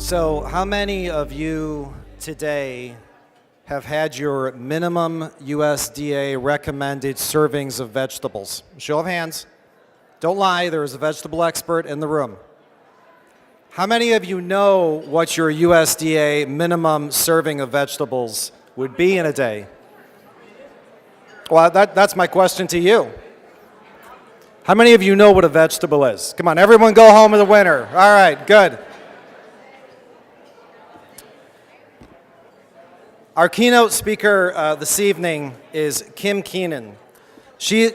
So, how many of you today have had your minimum USDA recommended servings of vegetables? Show of hands. Don't lie, there is a vegetable expert in the room. How many of you know what your USDA minimum serving of vegetables would be in a day? Well, that's my question to you. How many of you know what a vegetable is? Come on, everyone go home with a winner. All right, good. Our keynote speaker this evening is Keenan. She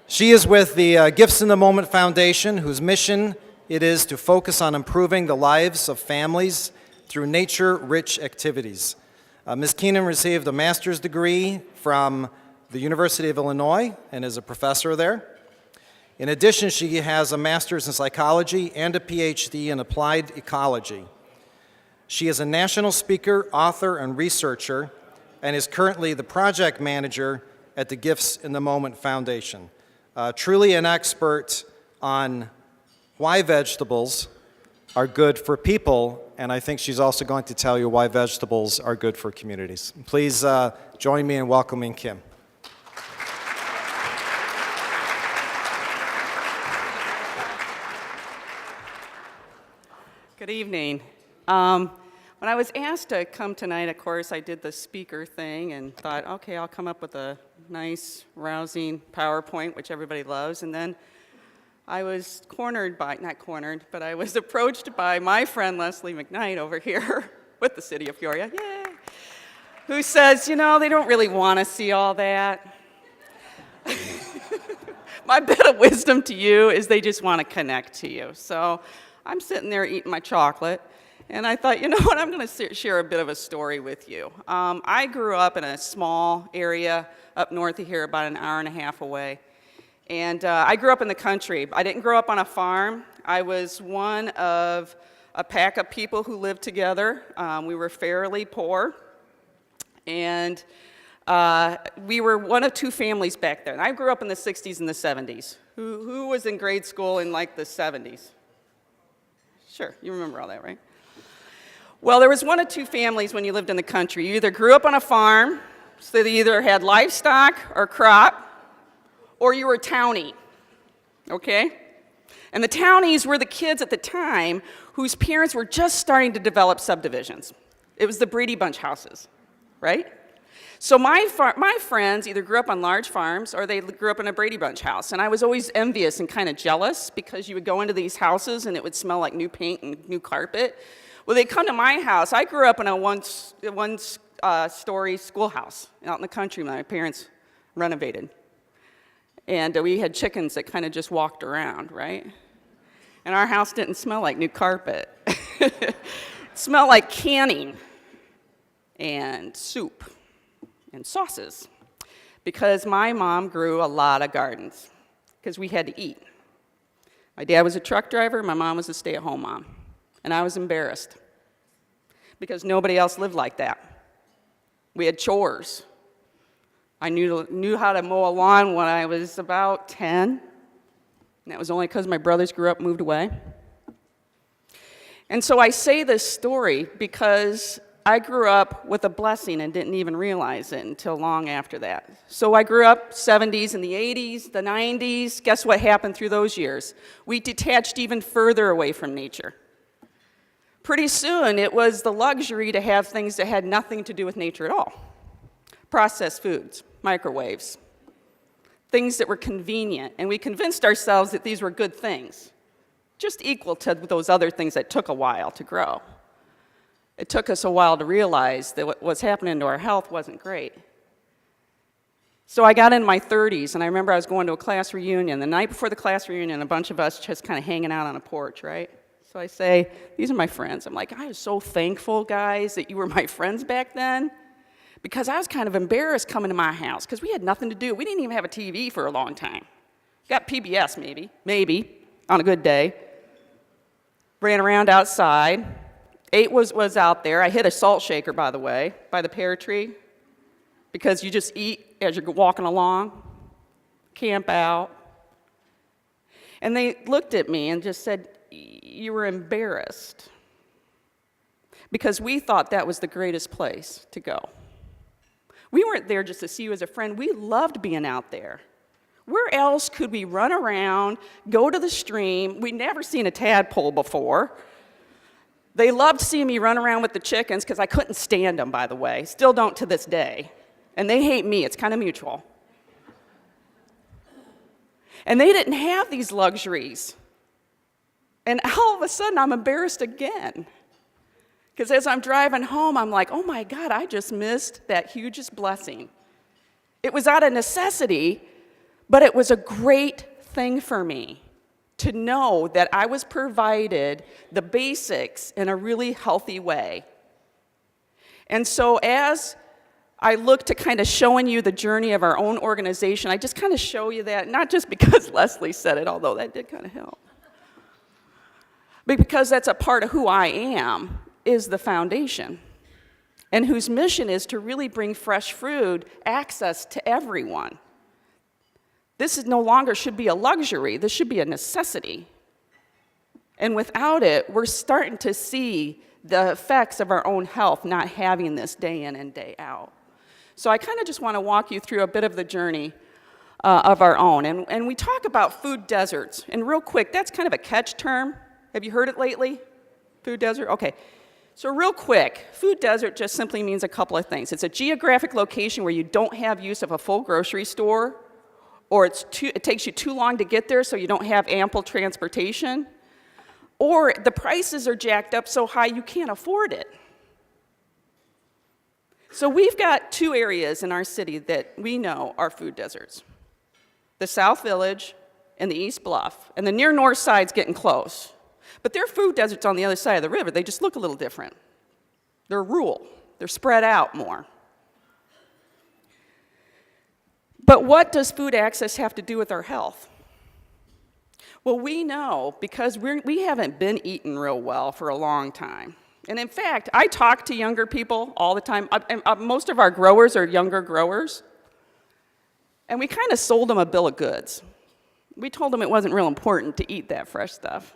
is with the Gifts in the Moment Foundation, whose mission it is to focus on improving the lives of families through nature-rich activities. Ms. Keenan received a master's degree from the University of Illinois and is a professor there. In addition, she has a master's in psychology and a PhD in applied ecology. She is a national speaker, author, and researcher, and is currently the project manager at the Gifts in the Moment Foundation. Truly an expert on why vegetables are good for people, and I think she's also going to tell you why vegetables are good for communities. Please join me in welcoming Kim. Good evening. When I was asked to come tonight, of course, I did the speaker thing and thought, okay, I'll come up with a nice, rousing PowerPoint, which everybody loves. And then I was I was approached by my friend Leslie McKnight over here with the city of Peoria, yay, who says, you know, they don't really want to see all that. My bit of wisdom to you is they just want to connect to you. So I'm sitting there eating my chocolate. And I thought, you know what, I'm going to share a bit of a story with you. I grew up in a small area up north of here, about an hour and a half away. And I grew up in the country. I didn't grow up on a farm. I was one of a pack of people who lived together. We were fairly poor. And we were one of two families back then. I grew up in the 60s and the 70s. Who was in grade school in like the 70s? Sure, you remember all that, right? Well, there was one of two families when you lived in the country. You either grew up on a farm, so they either had livestock or crop, or you were a townie, okay? And the townies were the kids at the time whose parents were just starting to develop subdivisions. It was the Brady Bunch houses, right? So my friends either grew up on large farms or they grew up in a Brady Bunch house. And I was always envious and kind of jealous because you would go into these houses and it would smell like new paint and new carpet. Well, they'd come to my house. I grew up in a one-story schoolhouse out in the country my parents renovated. And we had chickens that kind of just walked around, right? And our house didn't smell like new carpet. It smelled like canning and soup and sauces because my mom grew a lot of gardens because we had to eat. My dad was a truck driver. My mom was a stay-at-home mom. And I was embarrassed because nobody else lived like that. We had chores. I knew how to mow a lawn when I was about 10, and that was only because my brothers grew up and moved away. And so I say this story because I grew up with a blessing and didn't even realize it until long after that. So I grew up 70s and the 80s, the 90s. Guess what happened through those years? We detached even further away from nature. Pretty soon, it was the luxury to have things that had nothing to do with nature at all. Processed foods, microwaves, things that were convenient. And we convinced ourselves that these were good things, just equal to those other things that took a while to grow. It took us a while to realize that what was happening to our health wasn't great. So I got in my 30s, and I remember I was going to a class reunion. The night before the class reunion, a bunch of us just kind of hanging out on a porch, right? So I say, these are my friends. I'm like, I was so thankful, guys, that you were my friends back then, because I was kind of embarrassed coming to my house, because we had nothing to do. We didn't even have a TV for a long time. Got PBS, maybe, on a good day. Ran around outside. Ate was out there. I hid a salt shaker, by the way, by the pear tree, because you just eat as you're walking along, camp out. And they looked at me and just said, you were embarrassed. because we thought that was the greatest place to go. We weren't there just to see you as a friend. We loved being out there. Where else could we run around, go to the stream? We'd never seen a tadpole before. They loved seeing me run around with the chickens because I couldn't stand them, by the way. Still don't to this day. And they hate me. It's kind of mutual. And they didn't have these luxuries. And all of a sudden, I'm embarrassed again. Because as I'm driving home, I'm like, oh my God, I just missed that hugest blessing. It was out of necessity, but it was a great thing for me to know that I was provided the basics in a really healthy way. And so as I look to kind of showing you the journey of our own organization, I just kind of show you that, not just because Leslie said it, although that did kind of help, but because that's a part of who I am, is the foundation, and whose mission is to really bring fresh food access to everyone. This is no longer should be a luxury, this should be a necessity. And without it, we're starting to see the effects of our own health not having this day in and day out. So I kind of just want to walk you through a bit of the journey of our own. And we talk about food deserts. And real quick, that's kind of a catch term. Have you heard it lately? Food desert? Okay. So real quick, food desert just simply means a couple of things. It's a geographic location where you don't have use of a full grocery store, or it takes you too long to get there so you don't have ample transportation, or the prices are jacked up so high you can't afford it. So we've got two areas in our city that we know are food deserts. The South Village and the East Bluff, and the near north side's getting close. But they're food deserts on the other side of the river. They just look a little different. They're rural. They're spread out more. But what does food access have to do with our health? Well, we know because we haven't been eating real well for a long time. And in fact, I talk to younger people all the time. Most of our growers are younger growers. And we kind of sold them a bill of goods. We told them it wasn't real important to eat that fresh stuff.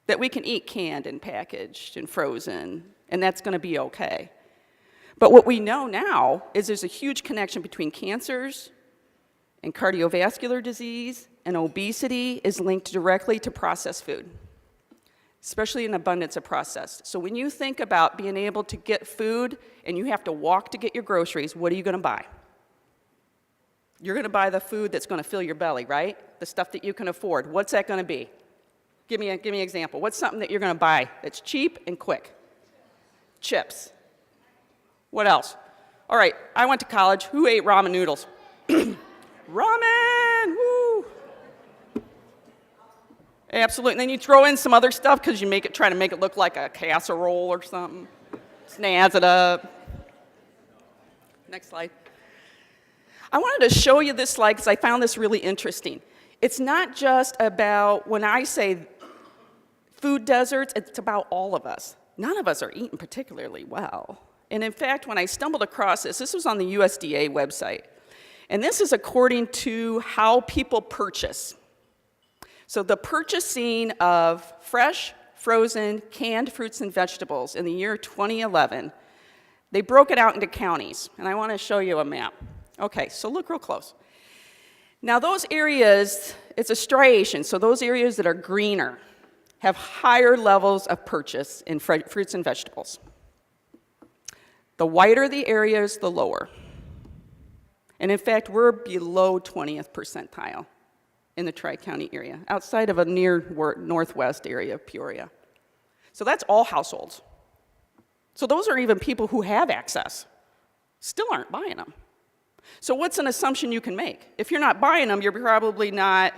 That we can eat canned and packaged and frozen, and that's going to be okay. But what we know now is there's a huge connection between cancers and cardiovascular disease, and obesity is linked directly to processed food, especially an abundance of processed. So when you think about being able to get food and you have to walk to get your groceries, what are you going to buy? You're going to buy the food that's going to fill your belly, right? The stuff that you can afford. What's that going to be? Give me an example. What's something that you're going to buy that's cheap and quick? Chips. What else? All right, I went to college. Who ate ramen noodles? Ramen! Woo! Absolutely. And then you throw in some other stuff because you try to make it look like a casserole or something. Snazz it up. Next slide. I wanted to show you this slide because I found this really interesting. It's not just about, when I say food deserts, it's about all of us. None of us are eating particularly well. And in fact, when I stumbled across this was on the USDA website. And this is according to how people purchase. So the purchasing of fresh, frozen, canned fruits and vegetables in the year 2011, they broke it out into counties. And I want to show you a map. Okay, so look real close. Now those areas, it's a striation, so those areas that are greener have higher levels of purchase in fruits and vegetables. The whiter the areas, the lower. And in fact, we're below 20th percentile in the Tri-County area, outside of a near northwest area of Peoria. So that's all households. So those are even people who have access, still aren't buying them. So what's an assumption you can make? If you're not buying them, you're probably not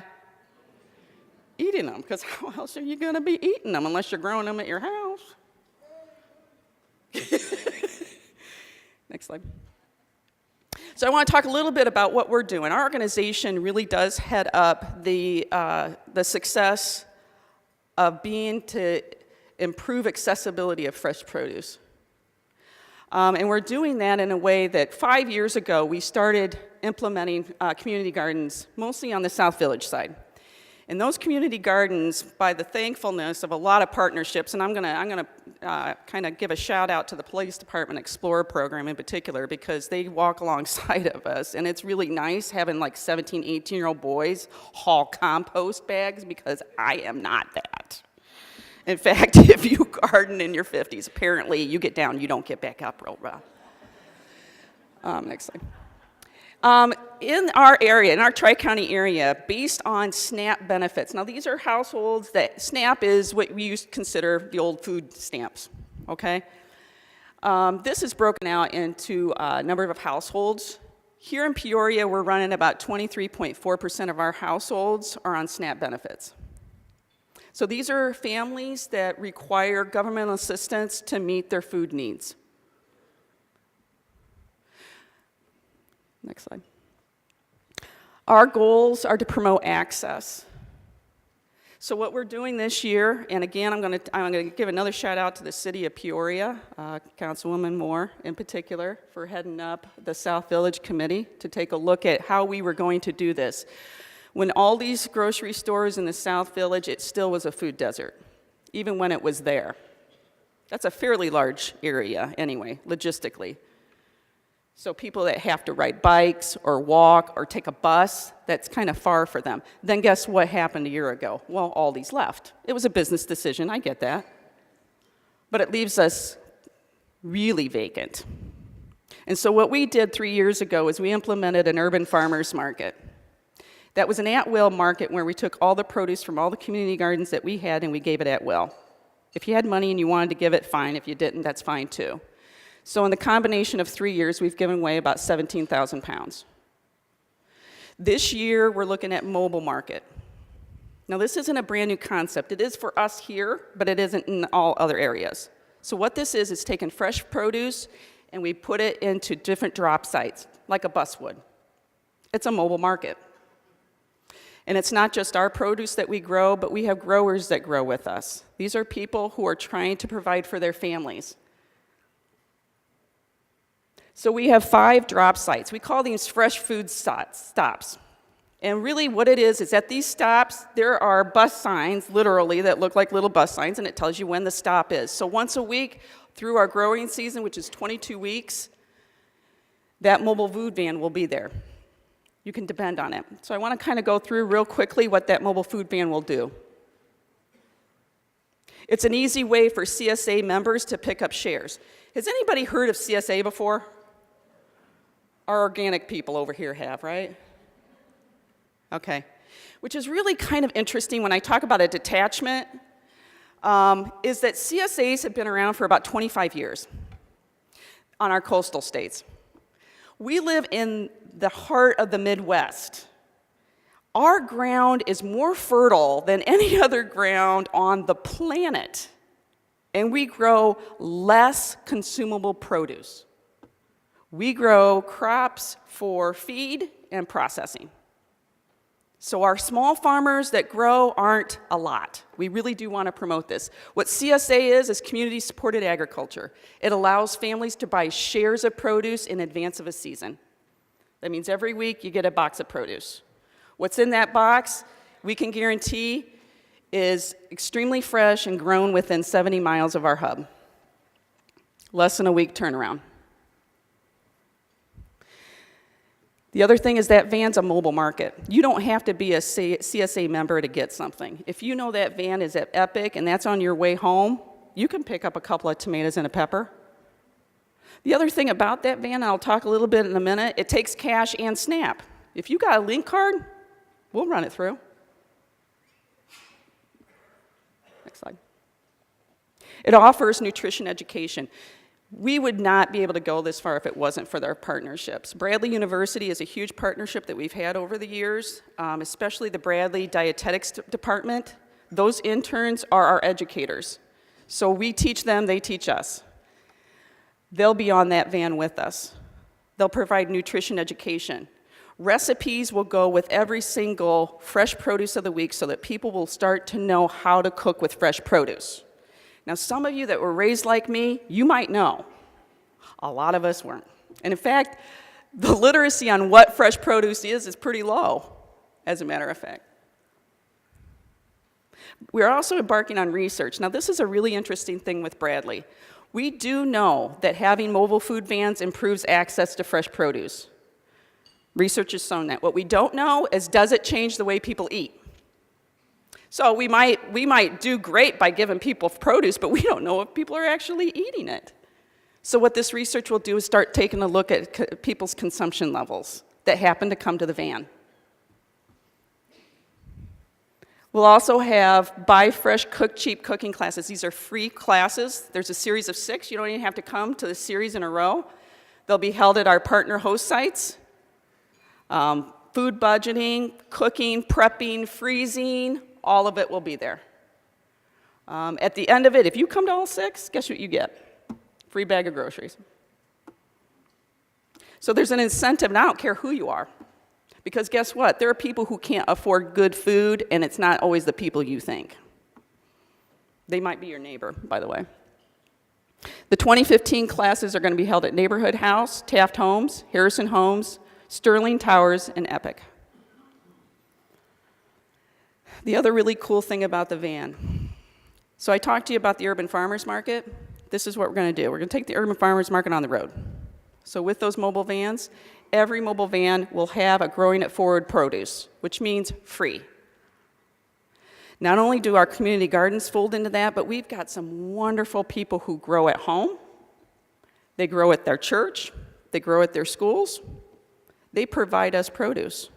eating them, because how else are you going to be eating them unless you're growing them at your house? Next slide. So I want to talk a little bit about what we're doing. Our organization really does head up the success of being to improve accessibility of fresh produce. And we're doing that in a way that 5 years ago we started implementing community gardens, mostly on the South Village side. And those community gardens, by the thankfulness of a lot of partnerships, and I'm gonna kind of give a shout out to the Police Department Explorer program in particular, because they walk alongside of us, and it's really nice having like 17, 18-year-old boys haul compost bags, because I am not that. In fact, if you garden in your 50s, apparently you get down, you don't get back up real well. Next slide. In our area, in our Tri-County area, based on SNAP benefits. Now, these are households that SNAP is what we used to consider the old food stamps, okay? This is broken out into a number of households. Here in Peoria, we're running about 23.4% of our households are on SNAP benefits. So these are families that require governmental assistance to meet their food needs. Next slide. Our goals are to promote access. So what we're doing this year, and again, I'm going to give another shout out to the city of Peoria, Councilwoman Moore in particular, for heading up the South Village Committee to take a look at how we were going to do this. When all these grocery stores in the South Village, it still was a food desert, even when it was there. That's a fairly large area anyway, logistically. So people that have to ride bikes or walk or take a bus, that's kind of far for them. Then guess what happened a year ago? Well, Aldi's left. It was a business decision, I get that. But it leaves us really vacant. And so what we did 3 years ago is we implemented an urban farmers market. That was an at-will market where we took all the produce from all the community gardens that we had and we gave it at will. If you had money and you wanted to give it, fine. If you didn't, that's fine too. So in the combination of 3 years, we've given away about 17,000 pounds. This year, we're looking at mobile market. Now, this isn't a brand new concept. It is for us here, but it isn't in all other areas. So what this is taking fresh produce, and we put it into different drop sites, like a bus would. It's a mobile market. And it's not just our produce that we grow, but we have growers that grow with us. These are people who are trying to provide for their families. So we have 5 drop sites. We call these fresh food stops. And really what it is at these stops, there are bus signs, literally, that look like little bus signs, and it tells you when the stop is. So once a week, through our growing season, which is 22 weeks, that mobile food van will be there. You can depend on it. So I want to kind of go through real quickly what that mobile food van will do. It's an easy way for CSA members to pick up shares. Has anybody heard of CSA before? Our organic people over here have, right? Okay. Which is really kind of interesting when I talk about a detachment, is that CSAs have been around for about 25 years on our coastal states. We live in the heart of the Midwest. Our ground is more fertile than any other ground on the planet, and we grow less consumable produce. We grow crops for feed and processing. So our small farmers that grow aren't a lot. We really do want to promote this. What CSA is community-supported agriculture. It allows families to buy shares of produce in advance of a season. That means every week you get a box of produce. What's in that box, we can guarantee, is extremely fresh and grown within 70 miles of our hub. Less than a week turnaround. The other thing is that van's a mobile market. You don't have to be a CSA member to get something. If you know that van is at Epic and that's on your way home, you can pick up a couple of tomatoes and a pepper. The other thing about that van, and I'll talk a little bit in a minute, it takes cash and SNAP. If you got a link card, we'll run it through. Next slide. It offers nutrition education. We would not be able to go this far if it wasn't for their partnerships. Bradley University is a huge partnership that we've had over the years, especially the Bradley Dietetics Department. Those interns are our educators. So we teach them, they teach us. They'll be on that van with us. They'll provide nutrition education. Recipes will go with every single fresh produce of the week so that people will start to know how to cook with fresh produce. Now, some of you that were raised like me, you might know. A lot of us weren't. And in fact, the literacy on what fresh produce is pretty low, as a matter of fact. We're also embarking on research. Now, this is a really interesting thing with Bradley. We do know that having mobile food vans improves access to fresh produce. Research has shown that. What we don't know is, does it change the way people eat? So we might do great by giving people produce, but we don't know if people are actually eating it. So what this research will do is start taking a look at people's consumption levels that happen to come to the van. We'll also have Buy Fresh, Cook Cheap cooking classes. These are free classes. There's a series of 6. You don't even have to come to the series in a row. They'll be held at our partner host sites. Food budgeting, cooking, prepping, freezing, all of it will be there. At the end of it, if you come to all 6, guess what you get? Free bag of groceries. So there's an incentive, and I don't care who you are. Because guess what? There are people who can't afford good food, and it's not always the people you think. They might be your neighbor, by the way. The 2015 classes are going to be held at Neighborhood House, Taft Homes, Harrison Homes, Sterling Towers, and Epic. The other really cool thing about the van. So I talked to you about the Urban Farmers Market. This is what we're going to do. We're going to take the Urban Farmers Market on the road. So with those mobile vans, every mobile van will have a Growing It Forward produce, which means free. Not only do our community gardens fold into that, but we've got some wonderful people who grow at home. They grow at their church. They grow at their schools. They provide us produce.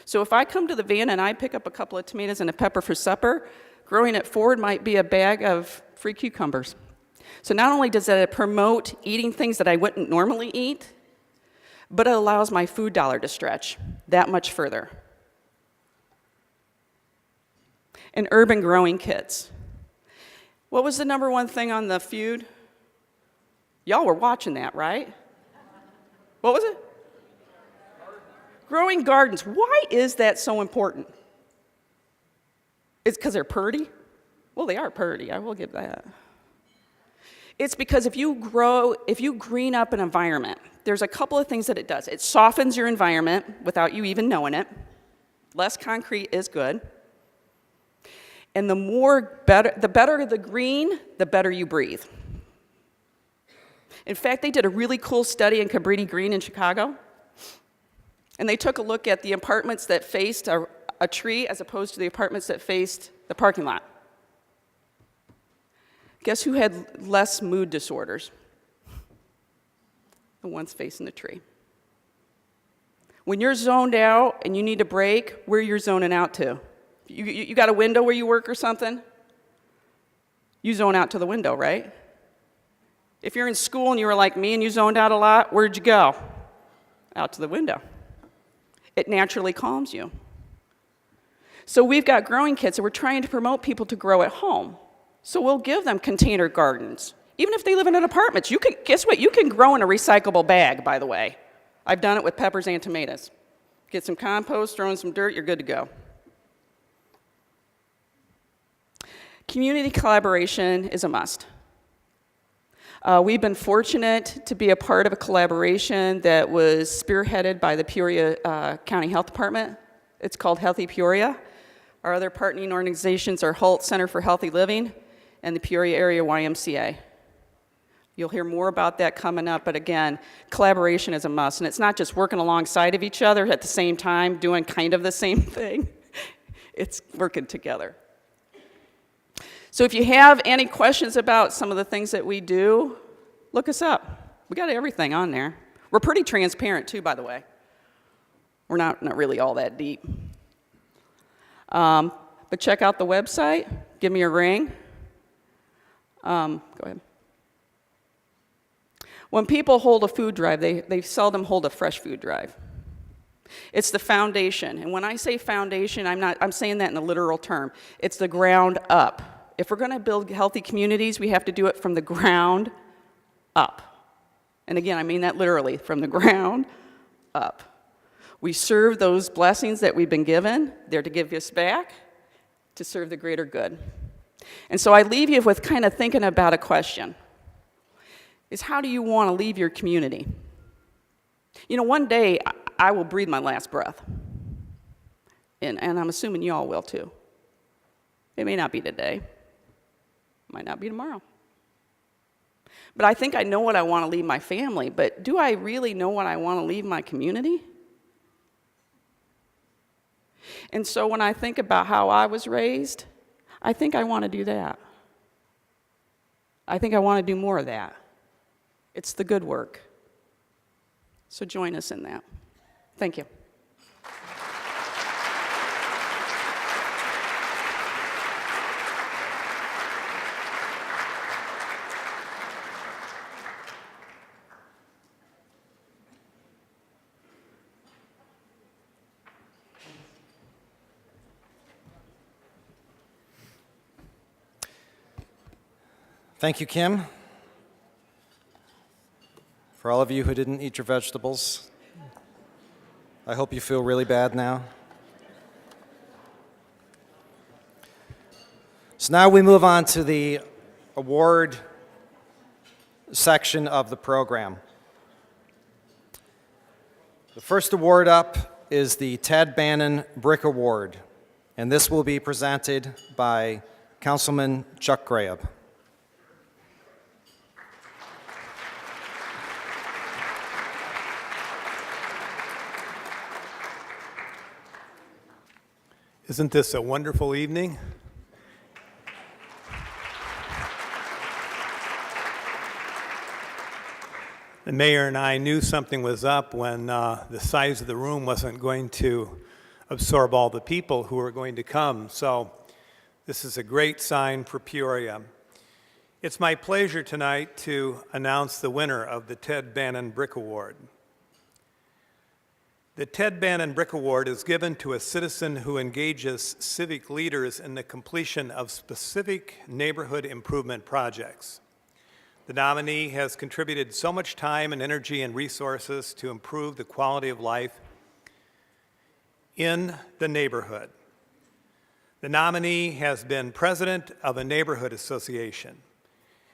So if I come to the van and I pick up a couple of tomatoes and a pepper for supper, Growing It Forward might be a bag of free cucumbers. So not only does it promote eating things that I wouldn't normally eat, but it allows my food dollar to stretch that much further. And urban growing kits. What was the number one thing on the feud? Y'all were watching that, right? What was it? Growing gardens. Why is that so important? It's because they're pretty? Well, they are pretty, I will give that. It's because if you green up an environment, there's a couple of things that it does. It softens your environment without you even knowing it. Less concrete is good. And the better the green, the better you breathe. In fact, they did a really cool study in Cabrini Green in Chicago. And they took a look at the apartments that faced a tree as opposed to the apartments that faced the parking lot. Guess who had less mood disorders? The ones facing the tree. When you're zoned out and you need a break, where you're zoning out to? You got a window where you work or something? You zone out to the window, right? If you're in school and you were like me and you zoned out a lot, where'd you go? Out to the window. It naturally calms you. So we've got growing kits, and we're trying to promote people to grow at home. So we'll give them container gardens. Even if they live in an apartment, guess what? You can grow in a recyclable bag, by the way. I've done it with peppers and tomatoes. Get some compost, throw in some dirt, you're good to go. Community collaboration is a must. We've been fortunate to be a part of a collaboration that was spearheaded by the Peoria County Health Department. It's called Healthy Peoria. Our other partnering organizations are Holt Center for Healthy Living and the Peoria Area YMCA. You'll hear more about that coming up, but again, collaboration is a must, and it's not just working alongside of each other at the same time, doing kind of the same thing. It's working together. So if you have any questions about some of the things that we do, look us up. We got everything on there. We're pretty transparent too, by the way. We're not really all that deep. But check out the website. Give me a ring. Go ahead. When people hold a food drive, they seldom hold a fresh food drive. It's the foundation. And when I say foundation, I'm saying that in a literal term. It's the ground up. If we're going to build healthy communities, we have to do it from the ground up. And again, I mean that literally, from the ground up. We serve those blessings that we've been given. They're to give us back, to serve the greater good. And so I leave you with kind of thinking about a question. Is how do you want to leave your community? You know, one day I will breathe my last breath. And I'm assuming you all will too. It may not be today. Might not be tomorrow. But I think I know what I want to leave my family, but do I really know what I want to leave my community? And so when I think about how I was raised, I think I want to do that. I think I want to do more of that. It's the good work. So join us in that. Thank you. Thank you, Kim. For all of you who didn't eat your vegetables, I hope you feel really bad now. So now we move on to the award section of the program. The first award up is the Ted Bannon Brick Award, and this will be presented by Councilman Chuck Graham. Isn't this a wonderful evening? The mayor and I knew something was up when the size of the room wasn't going to absorb all the people who were going to come. So this is a great sign for Peoria. It's my pleasure tonight to announce the winner of the Ted Bannon Brick Award. The Ted Bannon Brick Award is given to a citizen who engages civic leaders in the completion of specific neighborhood improvement projects. The nominee has contributed so much time and energy and resources to improve the quality of life in the neighborhood. The nominee has been president of a neighborhood association,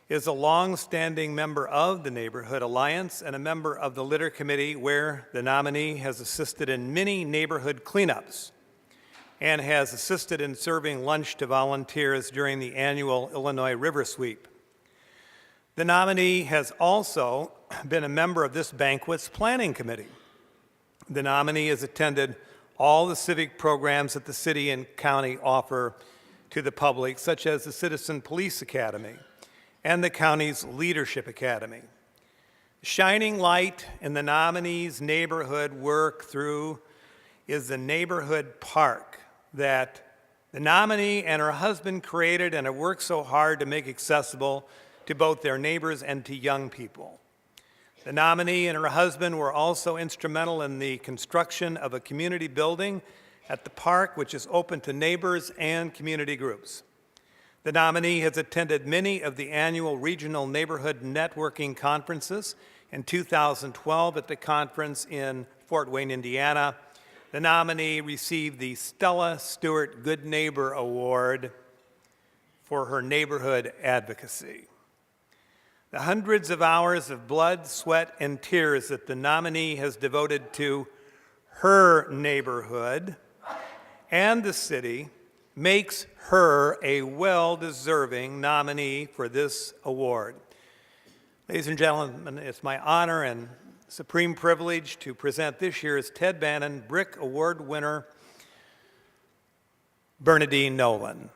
is a long-standing member of the Neighborhood Alliance and a member of the Litter Committee, where the nominee has assisted in many neighborhood cleanups and has assisted in serving lunch to volunteers during the annual Illinois River Sweep. The nominee has also been a member of this Banquet's Planning Committee. The nominee has attended all the civic programs that the city and county offer to the public, such as the Citizen Police Academy and the county's Leadership Academy. Shining light in the nominee's neighborhood work through is the neighborhood park that the nominee and her husband created and have worked so hard to make accessible to both their neighbors and to young people. The nominee and her husband were also instrumental in the construction of a community building at the park, which is open to neighbors and community groups. The nominee has attended many of the annual regional neighborhood networking conferences. In 2012, at the conference in Fort Wayne, Indiana, the nominee received the Stella Stewart Good Neighbor Award for her neighborhood advocacy. The hundreds of hours of blood, sweat, and tears that the nominee has devoted to her neighborhood and the city makes her a well-deserving nominee for this award. Ladies and gentlemen, it's my honor and supreme privilege to present this year's Ted Bannon Brick Award winner, Bernadine Nolan.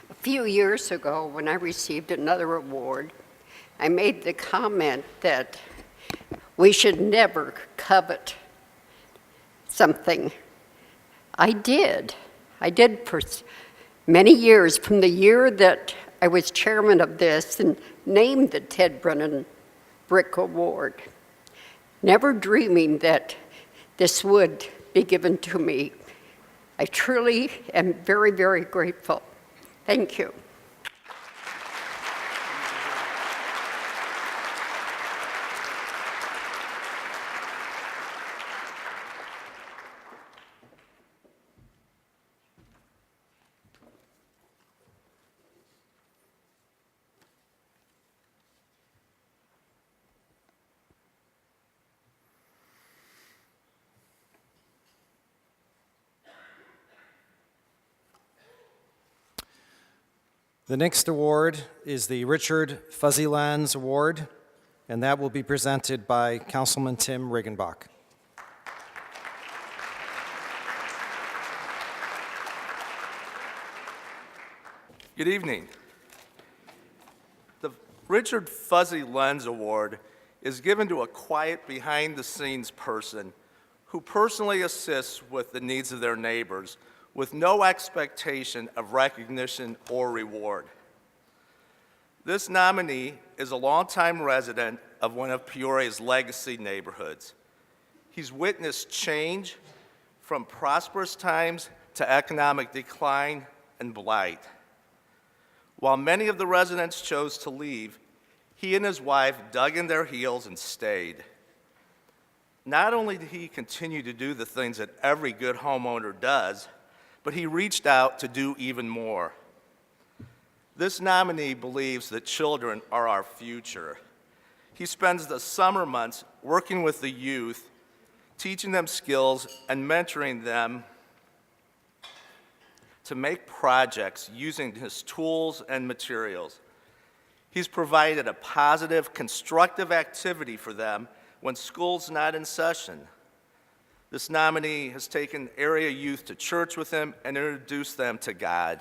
A few years ago, when I received another award, I made the comment that we should never covet something. I did for many years, from the year that I was chairman of this and named the Ted Bannon Brick Award. never dreaming that this would be given to me. I truly am very, very grateful. Thank you. The next award is the Richard Fuzzy Lenz Award, and that will be presented by Councilman Tim Riggenbach. Good evening. The Richard Fuzzy Lenz Award is given to a quiet, behind-the-scenes person who personally assists with the needs of their neighbors with no expectation of recognition or reward. This nominee is a longtime resident of one of Peoria's legacy neighborhoods. He's witnessed change from prosperous times to economic decline and blight. While many of the residents chose to leave, he and his wife dug in their heels and stayed. Not only did he continue to do the things that every good homeowner does, but he reached out to do even more. This nominee believes that children are our future. He spends the summer months working with the youth, teaching them skills and mentoring them to make projects using his tools and materials. He's provided a positive, constructive activity for them when school's not in session. This nominee has taken area youth to church with him and introduced them to God.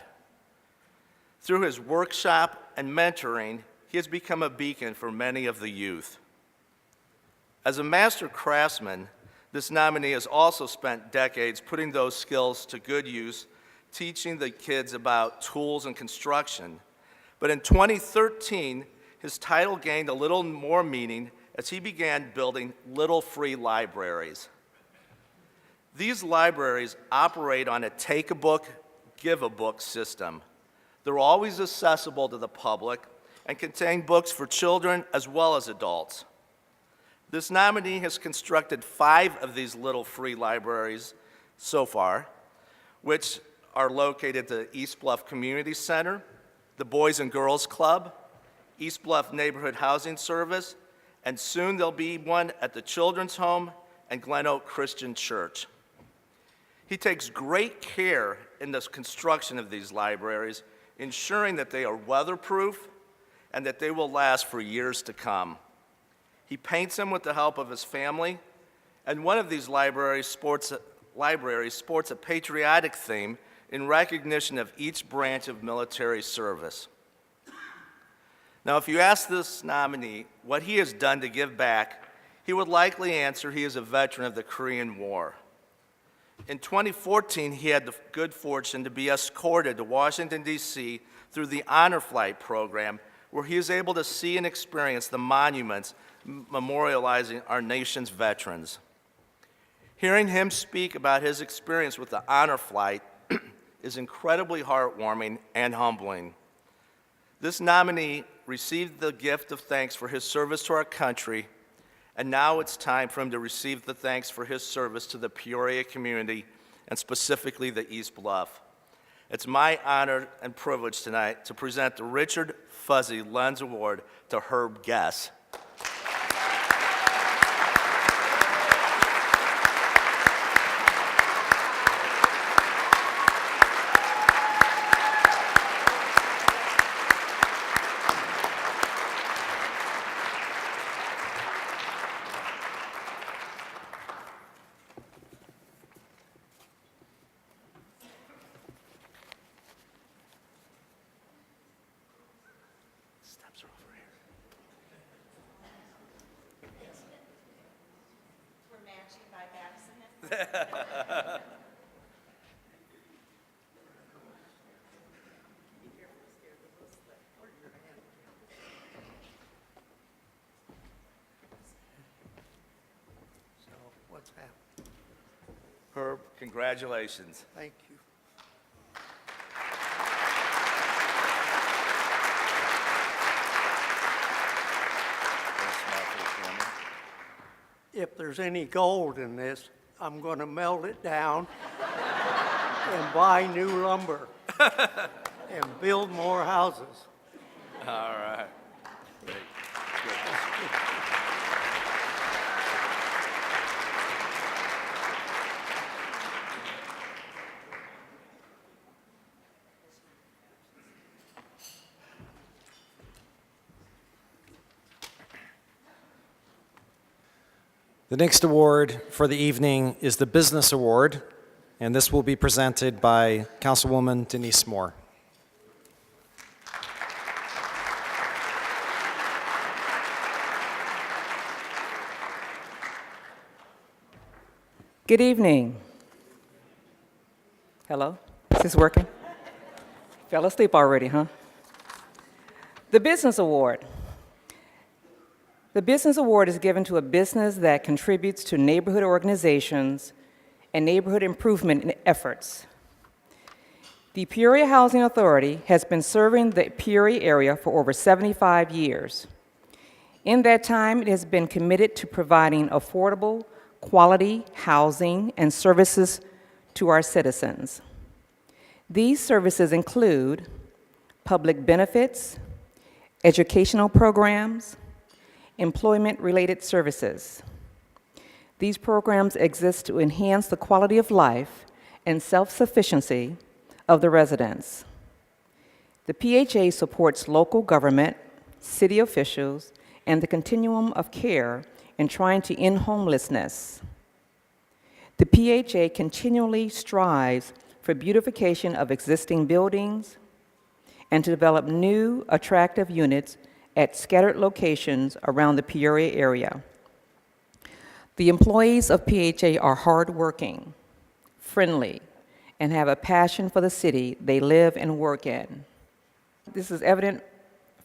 Through his workshop and mentoring, he has become a beacon for many of the youth. As a master craftsman, this nominee has also spent decades putting those skills to good use, teaching the kids about tools and construction. But in 2013, his title gained a little more meaning as he began building little free libraries. These libraries operate on a take-a-book, give-a-book system. They're always accessible to the public and contain books for children as well as adults. This nominee has constructed 5 of these little free libraries so far, which are located at the East Bluff Community Center, the Boys and Girls Club, East Bluff Neighborhood Housing Service, and soon there'll be one at the Children's Home and Glen Oak Christian Church. He takes great care in the construction of these libraries, ensuring that they are weatherproof and that they will last for years to come. He paints them with the help of his family, and one of these libraries sports a patriotic theme in recognition of each branch of military service. Now, if you ask this nominee what he has done to give back, he would likely answer he is a veteran of the Korean War. In 2014, he had the good fortune to be escorted to Washington, D.C. through the Honor Flight program, where he was able to see and experience the monuments memorializing our nation's veterans. Hearing him speak about his experience with the Honor Flight is incredibly heartwarming and humbling. This nominee received the gift of thanks for his service to our country, and now it's time for him to receive the thanks for his service to the Peoria community, and specifically the East Bluff. It's my honor and privilege tonight to present the Richard Fuzzy Lenz Award to Herb Guess. what's happening. Herb, congratulations. Thank you. If there's any gold in this, I'm going to melt it down and buy new lumber and build more houses. All right. Great. Good. The next award for the evening is the Business Award, and this will be presented by Councilwoman Denise Moore. Good evening. Hello? Is this working? Fell asleep already, huh? The Business Award. The Business Award is given to a business that contributes to neighborhood organizations and neighborhood improvement efforts. The Peoria Housing Authority has been serving the Peoria area for over 75 years. In that time, it has been committed to providing affordable, quality housing and services to our citizens. These services include public benefits, educational programs, employment-related services. These programs exist to enhance the quality of life and self-sufficiency of the residents. The PHA supports local government, city officials, and the continuum of care in trying to end homelessness. The PHA continually strives for beautification of existing buildings and to develop new, attractive units at scattered locations around the Peoria area. The employees of PHA are hardworking, friendly, and have a passion for the city they live and work in. This is evident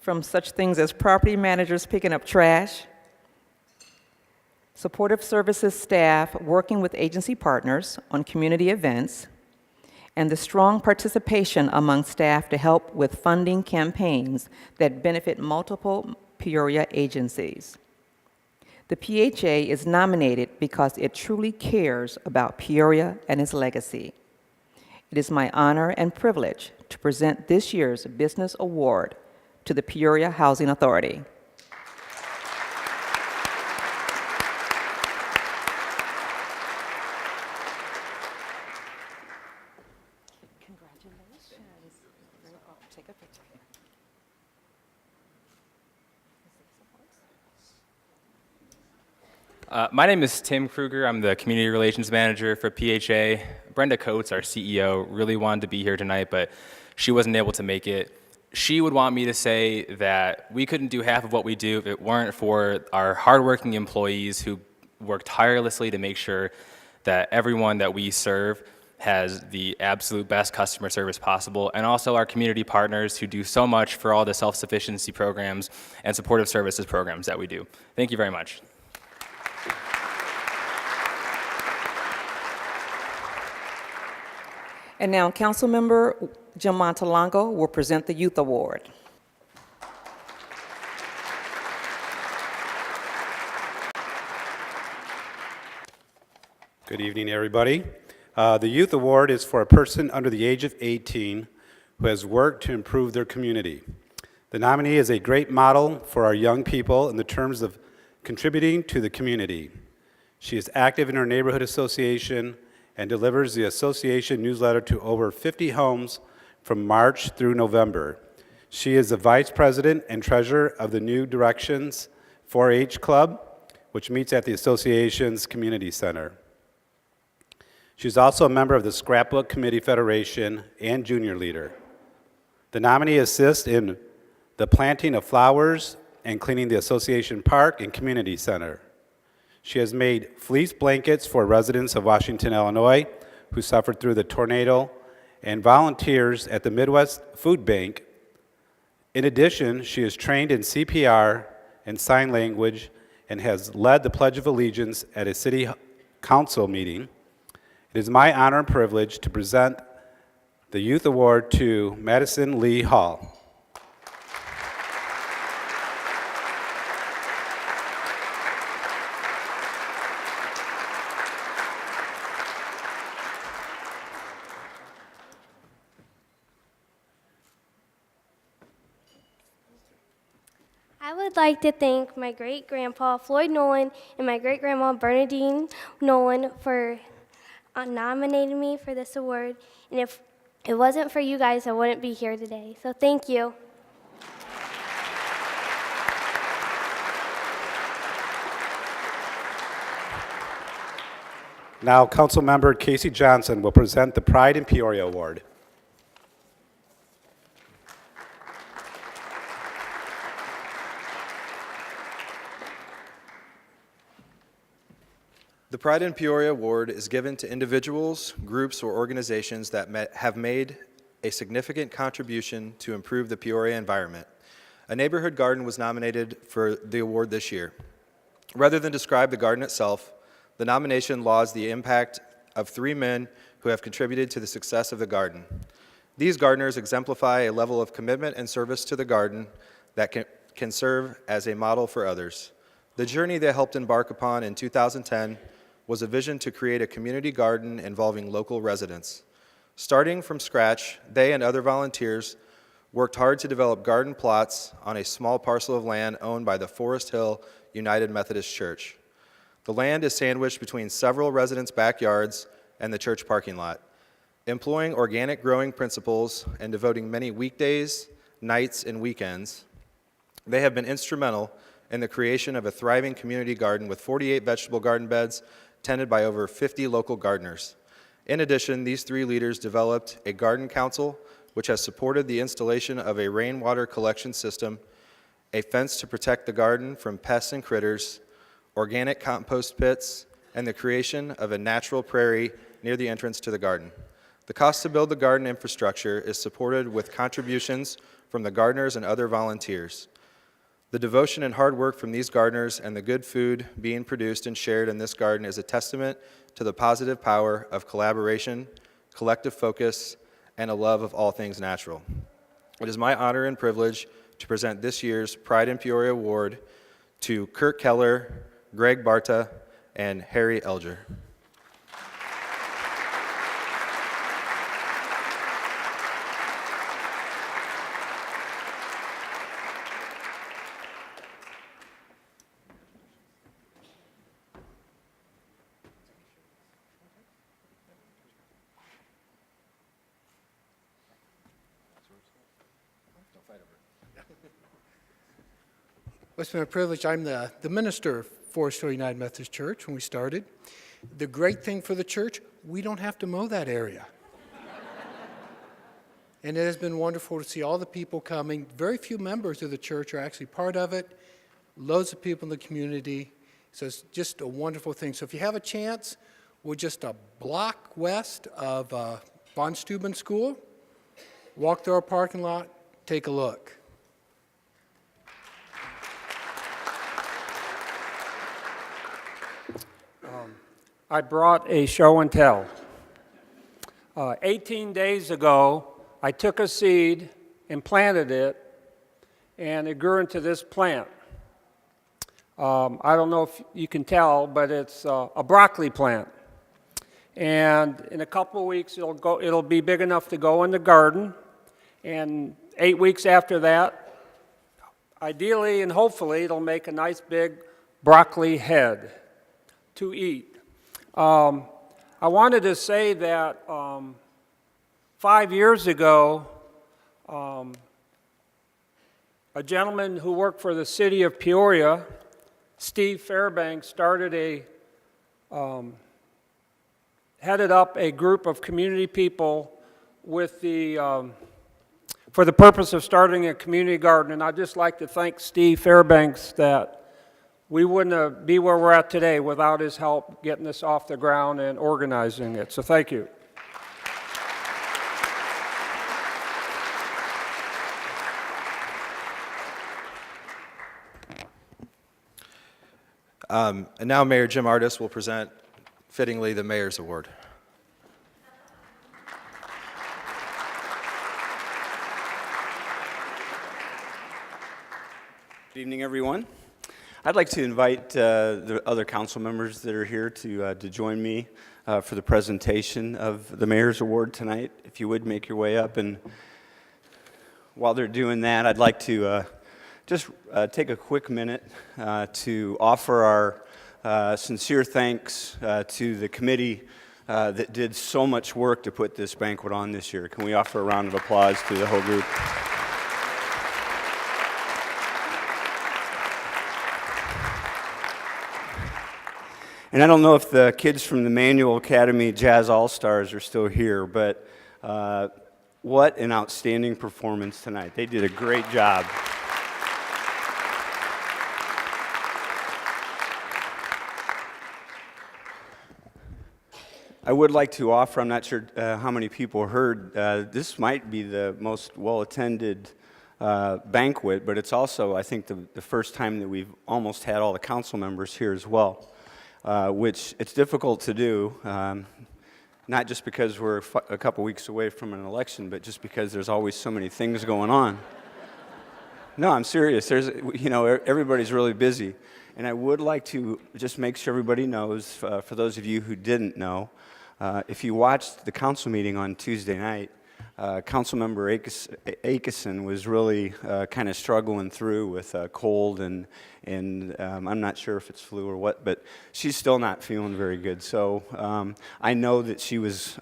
from such things as property managers picking up trash, supportive services staff working with agency partners on community events, and the strong participation among staff to help with funding campaigns that benefit multiple Peoria agencies. The PHA is nominated because it truly cares about Peoria and its legacy. It is my honor and privilege to present this year's Business Award to the Peoria Housing Authority. My name is Tim Kruger. I'm the Community Relations Manager for PHA. Brenda Coates, our CEO, really wanted to be here tonight, but she wasn't able to make it. She would want me to say that we couldn't do half of what we do if it weren't for our hardworking employees who work tirelessly to make sure that everyone that we serve has the absolute best customer service possible, and also our community partners who do so much for all the self-sufficiency programs and supportive services programs that we do. Thank you very much. And now, Councilmember Jim Montalongo will present the Youth Award. Good evening, everybody. The Youth Award is for a person under the age of 18 who has worked to improve their community. The nominee is a great model for our young people in the terms of contributing to the community. She is active in her neighborhood association and delivers the association newsletter to over 50 homes from March through November. She is the vice president and treasurer of the New Directions 4-H Club, which meets at the association's community center. She's also a member of the Scrapbook Committee Federation and junior leader. The nominee assists in the planting of flowers and cleaning the association park and community center. She has made fleece blankets for residents of Washington, Illinois, who suffered through the tornado, and volunteers at the Midwest Food Bank. In addition, she is trained in CPR and sign language and has led the Pledge of Allegiance at a city Council meeting. It is my honor and privilege to present the Youth Award to Madison Lee Hall. I would like to thank my great-grandpa Floyd Nolan and my great-grandma Bernadine Nolan for nominating me for this award. And if it wasn't for you guys, I wouldn't be here today. So thank you. Now, Councilmember Casey Johnson will present the Pride in Peoria Award. The Pride in Peoria Award is given to individuals, groups, or organizations that have made a significant contribution to improve the Peoria environment. A neighborhood garden was nominated for the award this year. Rather than describe the garden itself, the nomination lauds the impact of 3 men who have contributed to the success of the garden. These gardeners exemplify a level of commitment and service to the garden that can serve as a model for others. The journey they helped embark upon in 2010 was a vision to create a community garden involving local residents. Starting from scratch, they and other volunteers worked hard to develop garden plots on a small parcel of land owned by the Forest Hill United Methodist Church. The land is sandwiched between several residents' backyards and the church parking lot. Employing organic growing principles and devoting many weekdays, nights, and weekends, they have been instrumental in the creation of a thriving community garden with 48 vegetable garden beds tended by over 50 local gardeners. In addition, these 3 leaders developed a garden council which has supported the installation of a rainwater collection system, a fence to protect the garden from pests and critters, organic compost pits, and the creation of a natural prairie near the entrance to the garden. The cost to build the garden infrastructure is supported with contributions from the gardeners and other volunteers. The devotion and hard work from these gardeners and the good food being produced and shared in this garden is a testament to the positive power of collaboration, collective focus, and a love of all things natural. It is my honor and privilege to present this year's Pride in Peoria Award to Kurt Keller, Greg Barta, and Harry Elger. Well, it's been a privilege. I'm the minister of Forest Hill United Methodist Church when we started. The great thing for the church, we don't have to mow that area. And it has been wonderful to see all the people coming. Very few members of the church are actually part of it. Loads of people in the community. So it's just a wonderful thing. So if you have a chance, we're just a block west of Von Steuben School. Walk through our parking lot, take a look. I brought a show and tell. 18 days ago, I took a seed and planted it, and it grew into this plant. I don't know if you can tell, but it's a broccoli plant. And in a couple of weeks, it'll be big enough to go in the garden. And 8 weeks after that, ideally and hopefully, it'll make a nice big broccoli head to eat. I wanted to say that 5 years ago, a gentleman who worked for the city of Peoria, Steve Fairbanks, headed up a group of community people with for the purpose of starting a community garden. And I'd just like to thank Steve Fairbanks that we wouldn't be where we're at today without his help getting this off the ground and organizing it. So thank you. And now Mayor Jim Ardis will present fittingly the Mayor's Award. Good evening, everyone. I'd like to invite the other council members that are here to join me for the presentation of the Mayor's Award tonight. If you would make your way up, and while they're doing that, I'd like to just take a quick minute to offer our sincere thanks to the committee that did so much work to put this banquet on this year. Can we offer a round of applause to the whole group? And I don't know if the kids from the Manual Academy Jazz All-Stars are still here, but what an outstanding performance tonight. They did a great job. I would like to offer, I'm not sure how many people heard, this might be the most well-attended banquet, but it's also, I think, the first time that we've almost had all the council members here as well. Which it's difficult to do, not just because we're a couple weeks away from an election, but just because there's always so many things going on. No, I'm serious. Everybody's really busy. And I would like to just make sure everybody knows, for those of you who didn't know, if you watched the council meeting on Tuesday night, Councilmember Akeson was really kind of struggling through with a cold, and I'm not sure if it's flu or what, but she's still not feeling very good. So I know that she was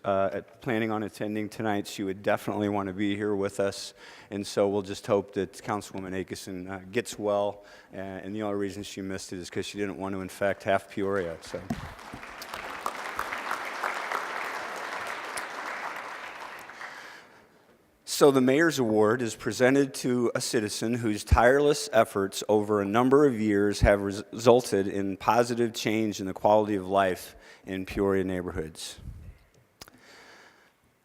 planning on attending tonight. She would definitely want to be here with us, and so we'll just hope that Councilwoman Akeson gets well, and the only reason she missed it is because she didn't want to infect half Peoria. So the Mayor's Award is presented to a citizen whose tireless efforts over a number of years have resulted in positive change in the quality of life in Peoria neighborhoods.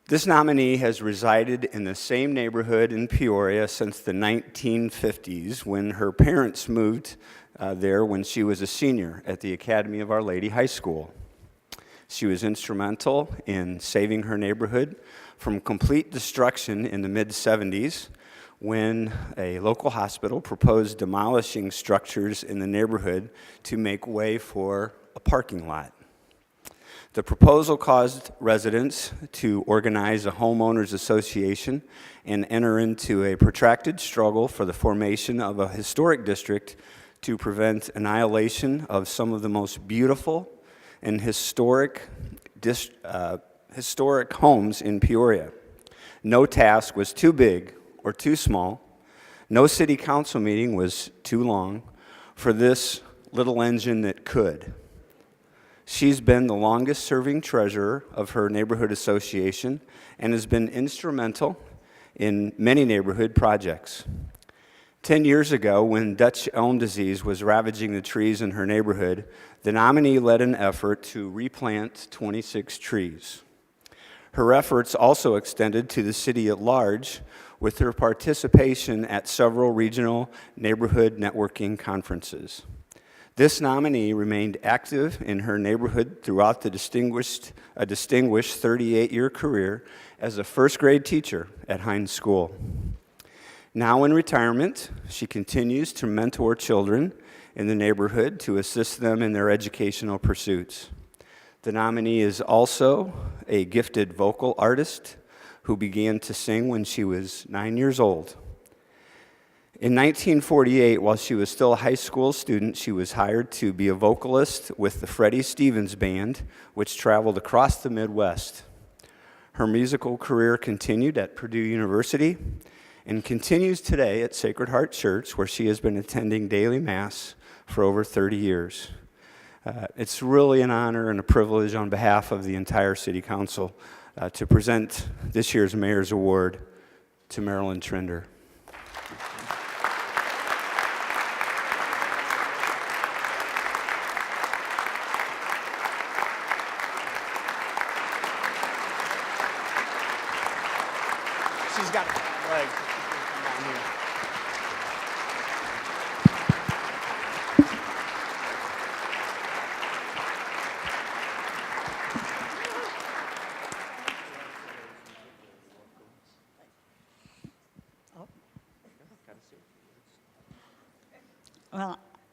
This nominee has resided in the same neighborhood in Peoria since the 1950s, when her parents moved there when she was a senior at the Academy of Our Lady High School. She was instrumental in saving her neighborhood from complete destruction in the mid-'70s, when a local hospital proposed demolishing structures in the neighborhood to make way for a parking lot. The proposal caused residents to organize a homeowners association and enter into a protracted struggle for the formation of a historic district to prevent annihilation of some of the most beautiful and historic homes in Peoria. No task was too big or too small. No city council meeting was too long for this little engine that could. She's been the longest serving treasurer of her neighborhood association and has been instrumental in many neighborhood projects. 10 years ago, when Dutch elm disease was ravaging the trees in her neighborhood, the nominee led an effort to replant 26 trees. Her efforts also extended to the city at large, with her participation at several regional neighborhood networking conferences. This nominee remained active in her neighborhood throughout a distinguished 38-year career as a first-grade teacher at Hines School. Now in retirement, she continues to mentor children in the neighborhood to assist them in their educational pursuits. The nominee is also a gifted vocal artist who began to sing when she was 9 years old. In 1948, while she was still a high school student, she was hired to be a vocalist with the Freddie Stevens Band, which traveled across the Midwest. Her musical career continued at Purdue University and continues today at Sacred Heart Church, where she has been attending daily Mass for over 30 years. It's really an honor and a privilege on behalf of the entire City Council to present this year's Mayor's Award to Marilyn Trinder. She's got legs. Down here.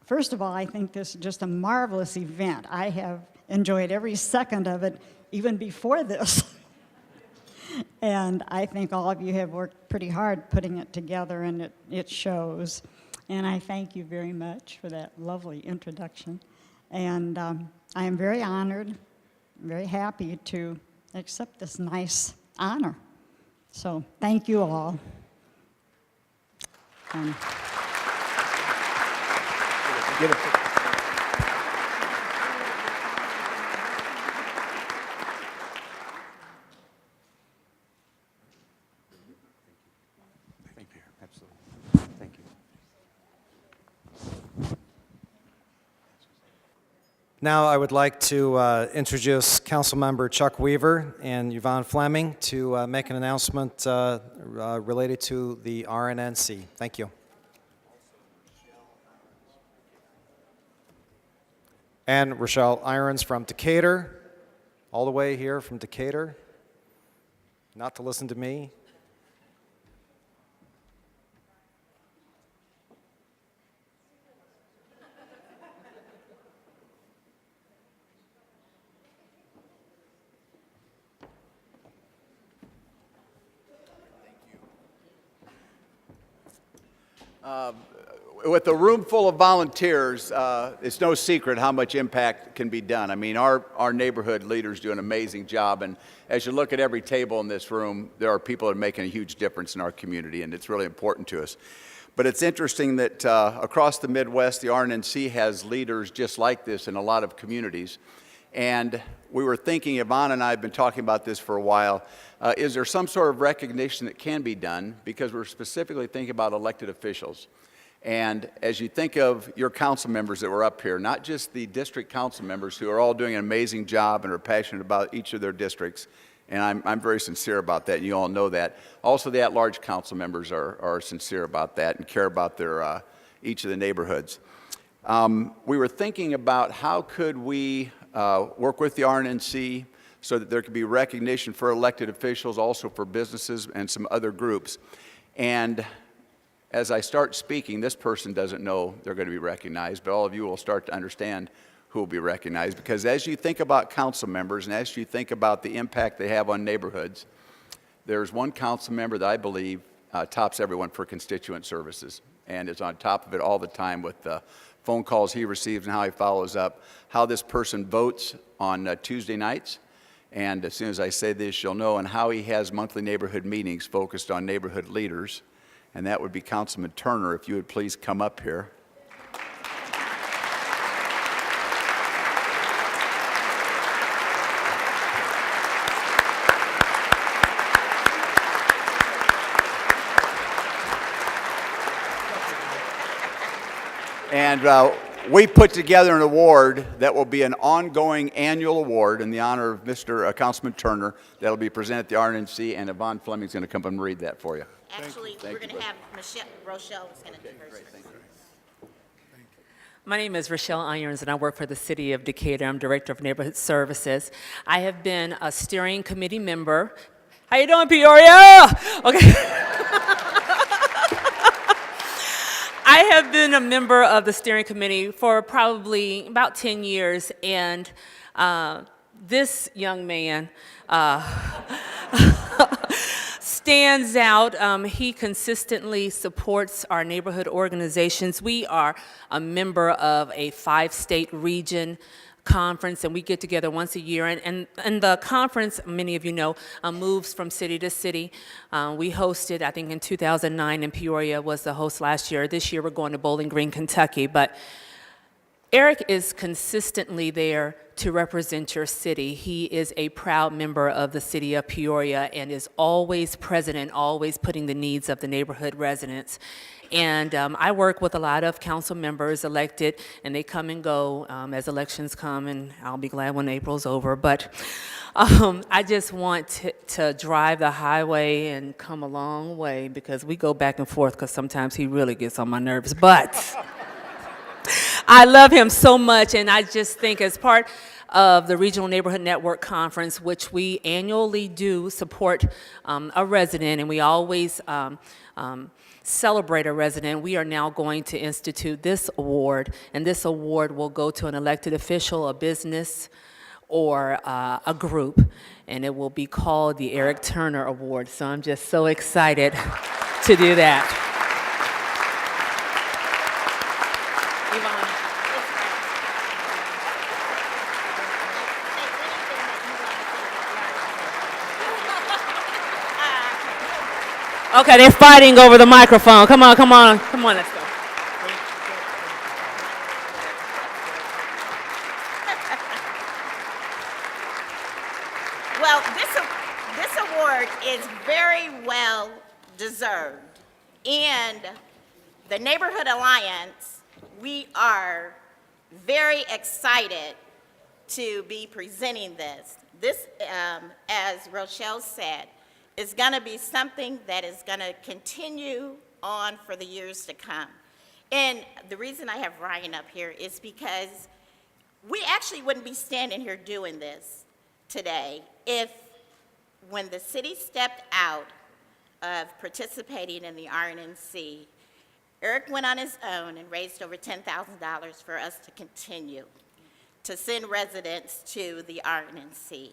First of all, I think this is just a marvelous event. I have enjoyed every second of it, even before this. And I think all of you have worked pretty hard putting it together, and it shows. And I thank you very much for that lovely introduction. And I am very honored, very happy to accept this nice honor. So thank you all. Give it. Thank you. Absolutely. Thank you. Now I would like to introduce Councilmember Chuck Weaver and Yvonne Fleming to make an announcement related to the RNNC. Thank you. And Rochelle Irons from Decatur, all the way here from Decatur, not to listen to me. With a room full of volunteers, it's no secret how much impact can be done. I mean, our neighborhood leaders do an amazing job, and as you look at every table in this room, there are people that are making a huge difference in our community, and it's really important to us. But it's interesting that across the Midwest, the RNNC has leaders just like this in a lot of communities. And we were thinking, Yvonne and I have been talking about this for a while, is there some sort of recognition that can be done? Because we're specifically thinking about elected officials. And as you think of your council members that were up here, not just the district council members who are all doing an amazing job and are passionate about each of their districts, and I'm very sincere about that, and you all know that. Also, the at-large council members are sincere about that and care about their each of the neighborhoods. We were thinking about how could we work with the RNNC so that there could be recognition for elected officials, also for businesses and some other groups. And as I start speaking, this person doesn't know they're going to be recognized, but all of you will start to understand who will be recognized. Because as you think about council members and as you think about the impact they have on neighborhoods, there's one council member that I believe tops everyone for constituent services and is on top of it all the time with the phone calls he receives and how he follows up, how this person votes on Tuesday nights. And as soon as I say this, you'll know, and how he has monthly neighborhood meetings focused on neighborhood leaders. And that would be Councilman Turner, if you would please come up here. And we put together an award that will be an ongoing annual award in the honor of Mr. Councilman Turner that will be presented at the RNNC, and Yvonne Fleming's going to come up and read that for you. Actually, we're going to have Rochelle is going to do hers. My name is Rochelle Irons, and I work for the City of Decatur. I'm Director of Neighborhood Services. I have been a steering committee member. How you doing, Peoria? Okay. I have been a member of the steering committee for probably about 10 years, and this young man stands out. He consistently supports our neighborhood organizations. We are a member of a 5-state region conference, and we get together once a year. And the conference, many of you know, moves from city to city. We hosted, I think, in 2009, and Peoria was the host last year. This year, we're going to Bowling Green, Kentucky. But Eric is consistently there to represent your city. He is a proud member of the city of Peoria and is always present and always putting the needs of the neighborhood residents. And I work with a lot of council members elected, and they come and go as elections come, and I'll be glad when April's over. But I just want to drive the highway and come a long way, because we go back and forth, because sometimes he really gets on my nerves. But I love him so much, and I just think as part of the Regional Neighborhood Network Conference, which we annually do support a resident, and we always celebrate a resident, we are now going to institute this award, and this award will go to an elected official, a business, or a group, and it will be called the Eric Turner Award. So I'm just so excited to do that. Okay, they're fighting over the microphone. Come on, come on, come on, let's go. Well, this award is very well deserved. And the Neighborhood Alliance, we are very excited to be presenting this. This, as Rochelle said, is going to be something that is going to continue on for the years to come. And the reason I have Ryan up here is because we actually wouldn't be standing here doing this today if, when the city stepped out of participating in the RNC, Eric went on his own and raised over $10,000 for us to continue to send residents to the RNC.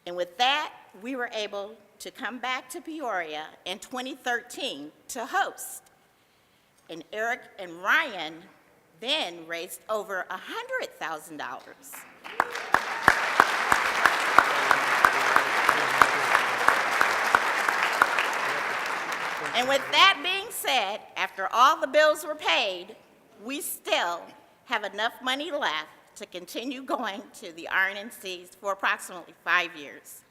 And with that, we were able to come back to Peoria in 2013 to host. And Eric and Ryan then raised over $100,000. And with that being said, after all the bills were paid, we still have enough money left to continue going to the RNCs for approximately 5 years.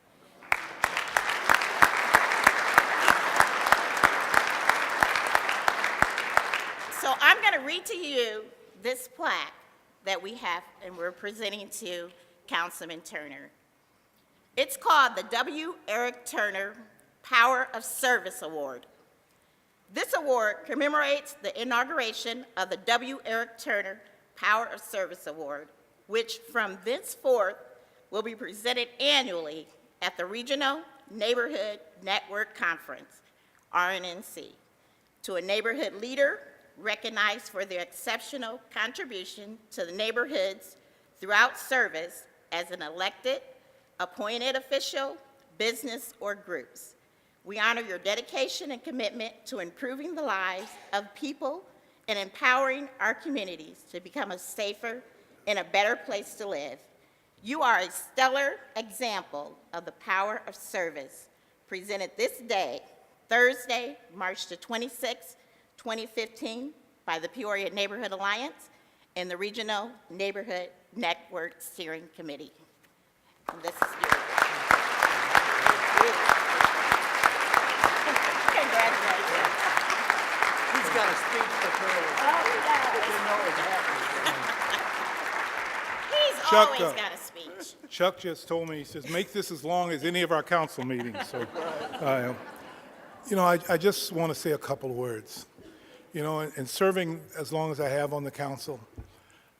So I'm going to read to you this plaque that we have and we're presenting to Councilman Turner. It's called the W. Eric Turner Power of Service Award. This award commemorates the inauguration of the W. Eric Turner Power of Service Award, which from thenceforth will be presented annually at the Regional Neighborhood Network Conference, RNC, to a neighborhood leader recognized for their exceptional contribution to the neighborhoods throughout service as an elected, appointed official, business, or groups. We honor your dedication and commitment to improving the lives of people and empowering our communities to become a safer and a better place to live. You are a stellar example of the power of service presented this day, Thursday, March the 26th, 2015, by the Peoria Neighborhood Alliance and the Regional Neighborhood Network Steering Committee. And this is yours. Congratulations. He's got a speech prepared. Oh, he does. Didn't know it was happening. He's Chuck, always got a speech. Chuck just told me, he says, make this as long as any of our council meetings. So, you know, I just want to say a couple of words. You know, in serving as long as I have on the council,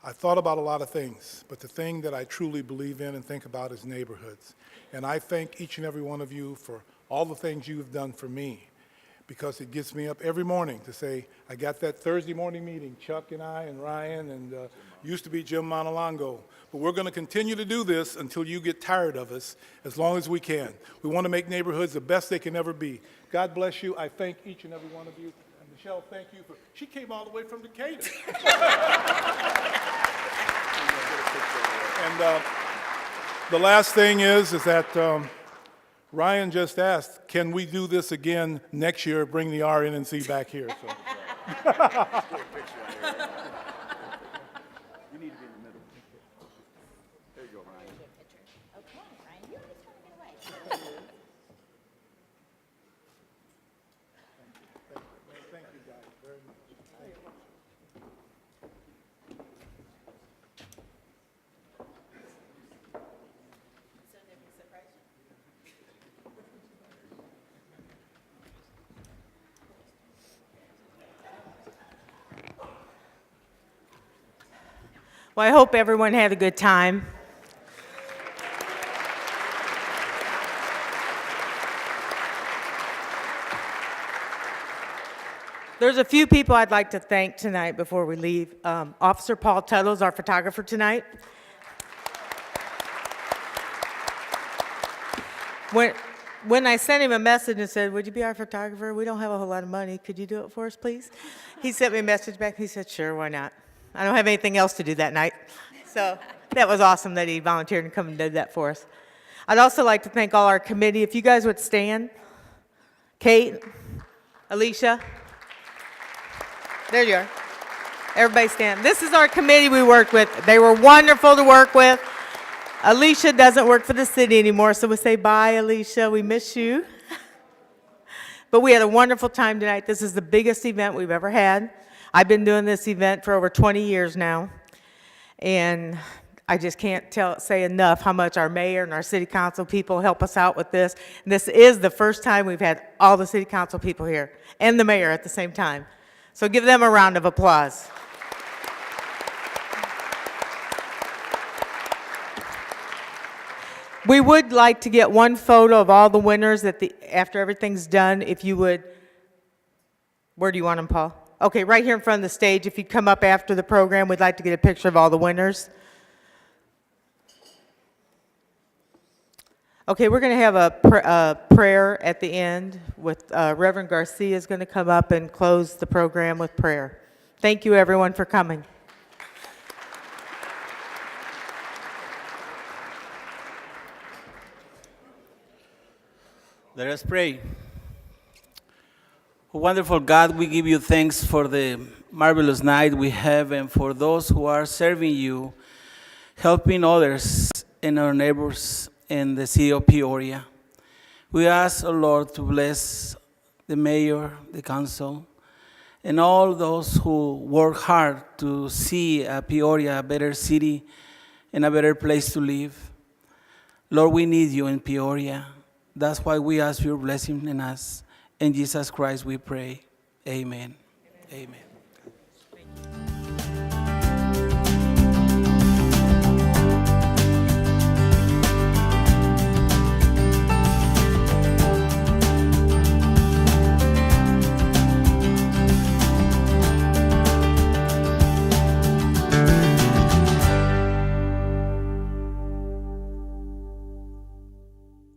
I thought about a lot of things, but the thing that I truly believe in and think about is neighborhoods. And I thank each and every one of you for all the things you've done for me, because it gets me up every morning to say, I got that Thursday morning meeting, Chuck and I and Ryan and used to be Jim Montalongo. But we're going to continue to do this until you get tired of us, as long as we can. We want to make neighborhoods the best they can ever be. God bless you. I thank each and every one of you. And Michelle, thank you for, she came all the way from Decatur. And the last thing is that Ryan just asked, can we do this again next year, bring the RNC back here? So. You need to be in the middle. There you go, Ryan. Okay, Ryan, you're talking away. Thank you guys very much. Thank you. Well, I hope everyone had a good time. There's a few people I'd like to thank tonight before we leave. Officer Paul Tuttle is our photographer tonight. When I sent him a message and said, would you be our photographer? We don't have a whole lot of money. Could you do it for us, please? He sent me a message back. He said, sure, why not? I don't have anything else to do that night. So that was awesome that he volunteered and come and did that for us. I'd also like to thank all our committee. If you guys would stand. Kate, Alicia. There you are. Everybody stand. This is our committee we worked with. They were wonderful to work with. Alicia doesn't work for the city anymore, so we say bye, Alicia. We miss you. But we had a wonderful time tonight. This is the biggest event we've ever had. I've been doing this event for over 20 years now, and I just can't say enough how much our mayor and our city council people help us out with this. And this is the first time we've had all the city council people here and the mayor at the same time. So give them a round of applause. We would like to get one photo of all the winners after everything's done. If you would, where do you want them, Paul? Okay, right here in front of the stage. If you come up after the program, we'd like to get a picture of all the winners. Okay, we're going to have a prayer at the end with Reverend Garcia is going to come up and close the program with prayer. Thank you, everyone, for coming. Let us pray. Wonderful God, we give you thanks for the marvelous night we have and for those who are serving you, helping others and our neighbors in the city of Peoria. We ask, oh Lord, to bless the mayor, the council, and all those who work hard to see Peoria a better city and a better place to live. Lord, we need you in Peoria. That's why we ask your blessing in us. In Jesus Christ we pray. Amen. Amen.